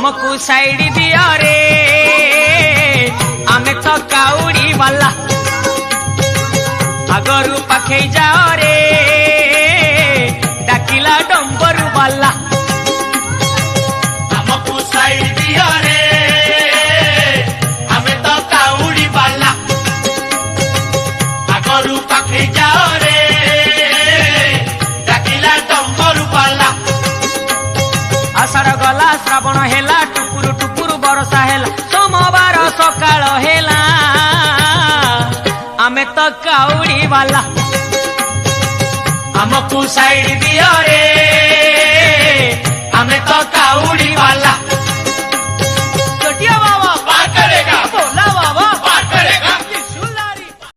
हमको साइड दियो रे आमे तो काउड़ी वाला आगरू पाखे जाओ रे डाकिला डंबरू वाला हमको साइड दियो रे आमे तो काउड़ी वाला आगरू पाखे जाओ रे डाकिला डंबरू वाला आषाढ़ गला श्रावण हेला टुकुरु टुकुरु बरसा हेला सोमवार सकाळ हेला आमे तो काउड़ी वाला हमको साइड दियो रे